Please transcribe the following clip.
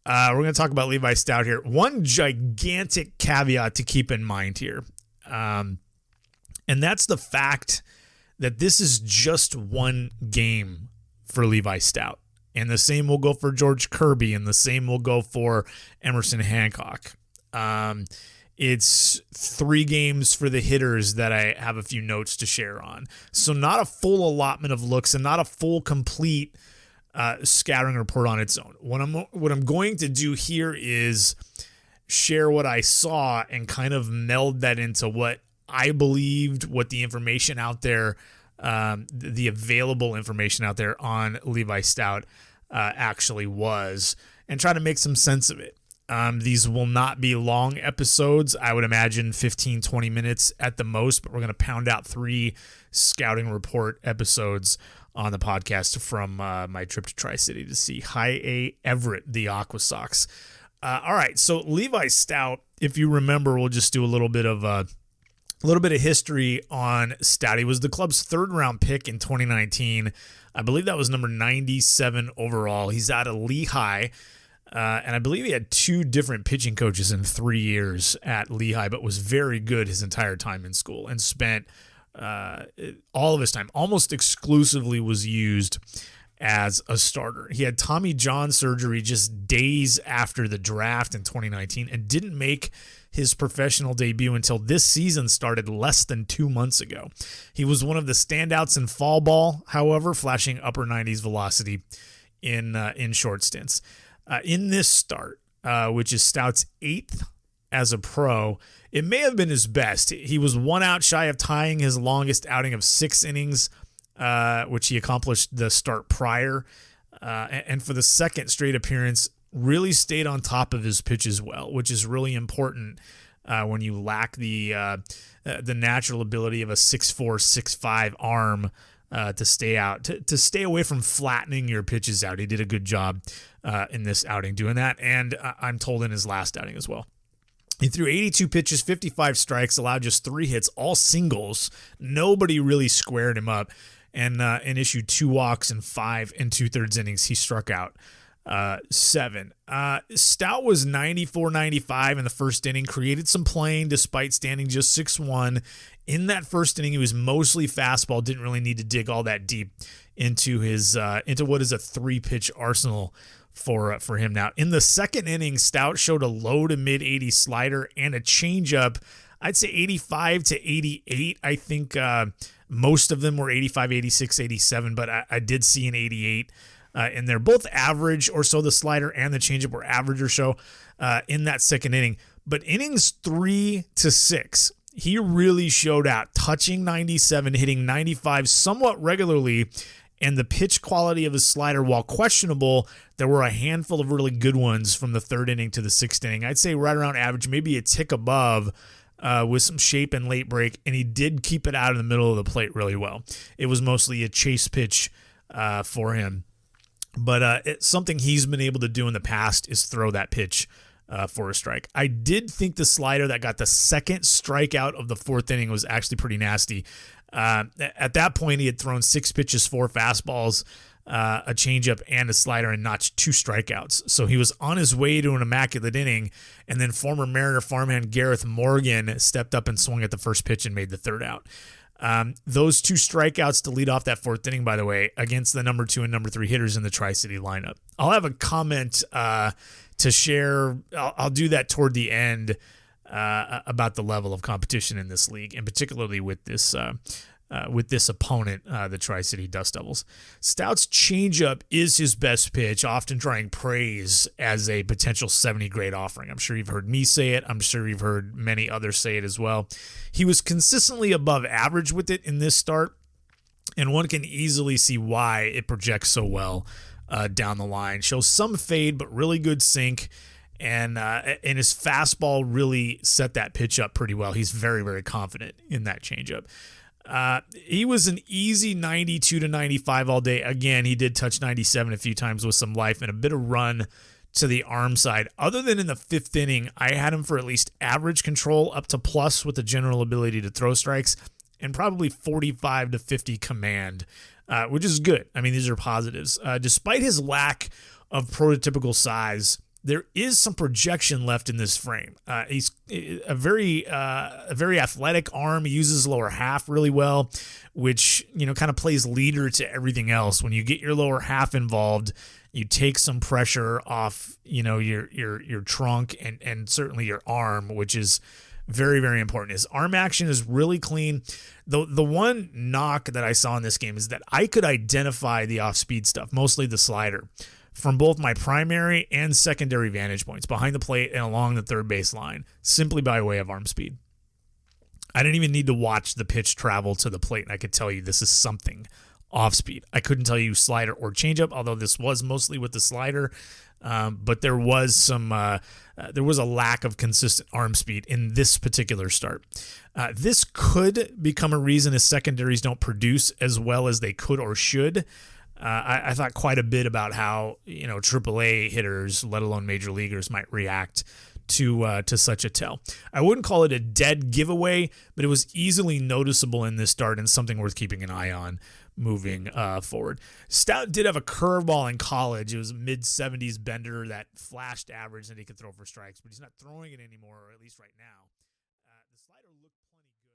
We're going to talk about Levi Stoudt here. One gigantic caveat to keep in mind here, and that's the fact that this is just one game for Levi Stoudt. And the same will go for George Kirby, and the same will go for Emerson Hancock. It's 3 games for the hitters that I have a few notes to share on. So not a full allotment of looks and not a full complete scouting report on its own. What I'm going to do here is share what I saw and kind of meld that into what I believed, what the information out there, the available information out there on Levi Stoudt actually was, and try to make some sense of it. These will not be long episodes. I would imagine 15, 20 minutes at the most, but we're going to pound out 3 scouting report episodes on the podcast from my trip to Tri-City to see High A Everett, the Aqua Sox. All right, so Levi Stoudt, if you remember, we'll just do a little bit of history on Stoudt. He was the club's 3rd round pick in 2019. I believe that was number 97 overall. He's out of Lehigh. And I believe he had 2 different pitching coaches in 3 years at Lehigh, but was very good his entire time in school and spent all of his time, almost exclusively was used as a starter. He had Tommy John surgery just days after the draft in 2019 and didn't make his professional debut until this season started less than 2 months ago. He was one of the standouts in fall ball, however, flashing upper 90s velocity in short stints. In this start, which is Stout's 8th as a pro, it may have been his best. He was 1 out shy of tying his longest outing of 6 innings, which he accomplished the start prior. And for the 2nd straight appearance, really stayed on top of his pitches well, which is really important when you lack the natural ability of a 6'4", 6'5" arm to stay out, to stay away from flattening your pitches out. He did a good job in this outing doing that, and I'm told in his last outing as well. He threw 82 pitches, 55 strikes, allowed just 3 hits, all singles. Nobody really squared him up, and issued 2 walks in 5 2/3 innings. He struck out 7. Stoudt was 94-95 in the first inning, created some playing despite standing just 6'1". In that first inning, he was mostly fastball, didn't really need to dig all that deep into his into what is a 3-pitch arsenal for him now. In the second inning, Stoudt showed a low to mid 80 slider and a changeup. I'd say 85 to 88. I think most of them were 85, 86, 87, but I did see an 88 in there. Both average or so. The slider and the changeup were average or so in that second inning. But innings 3 to 6, he really showed out, touching 97, hitting 95 somewhat regularly. And the pitch quality of his slider, while questionable, there were a handful of really good ones from the 3rd inning to the 6th inning. I'd say right around average, maybe a tick above, with some shape and late break, and he did keep it out of the middle of the plate really well. It was mostly a chase pitch for him. But something he's been able to do in the past is throw that pitch for a strike. I did think the slider that got the 2nd strikeout of the 4th inning was actually pretty nasty. At that point, he had thrown 6 pitches, 4 fastballs, a changeup, and a slider, and notched 2 strikeouts. So he was on his way to an immaculate inning, and then former Mariner farmhand Gareth Morgan stepped up and swung at the first pitch and made the 3rd out. Those 2 strikeouts to lead off that 4th inning, by the way, against the number 2 and number 3 hitters in the Tri-City lineup. I'll have a comment to share. I'll do that toward the end about the level of competition in this league, and particularly with this opponent, the Tri-City Dust Devils. Stout's changeup is his best pitch, often drawing praise as a potential 70 grade offering. I'm sure you've heard me say it. I'm sure you've heard many others say it as well. He was consistently above average with it in this start, and one can easily see why it projects so well down the line. Shows some fade, but really good sink. And his fastball really set that pitch up pretty well. He's very, very confident in that changeup. He was an easy 92 to 95 all day. Again, he did touch 97 a few times with some life and a bit of run to the arm side. Other than in the 5th inning, I had him for at least average control up to plus with the general ability to throw strikes, and probably 45 to 50 command, which is good. I mean, these are positives. Despite his lack of prototypical size, there is some projection left in this frame. He's a very athletic arm. He uses lower half really well, which, kind of plays leader to everything else. When you get your lower half involved, you take some pressure off, your trunk and certainly your arm, which is very, very important. His arm action is really clean. The one knock that I saw in this game is that I could identify the off-speed stuff, mostly the slider, from both my primary and secondary vantage points, behind the plate and along the third base line, simply by way of arm speed. I didn't even need to watch the pitch travel to the plate, and I could tell you this is something off speed. I couldn't tell you slider or changeup, although this was mostly with the slider, but there was there was a lack of consistent arm speed in this particular start. This could become a reason his secondaries don't produce as well as they could or should. I thought quite a bit about how AAA hitters, let alone major leaguers, might react to such a tell. I wouldn't call it a dead giveaway, but it was easily noticeable in this start and something worth keeping an eye on moving forward. Stoudt did have a curveball in college. It was a mid-70s bender that flashed average and he could throw for strikes, but he's not throwing it anymore, or at least right now. The slider looked plenty good.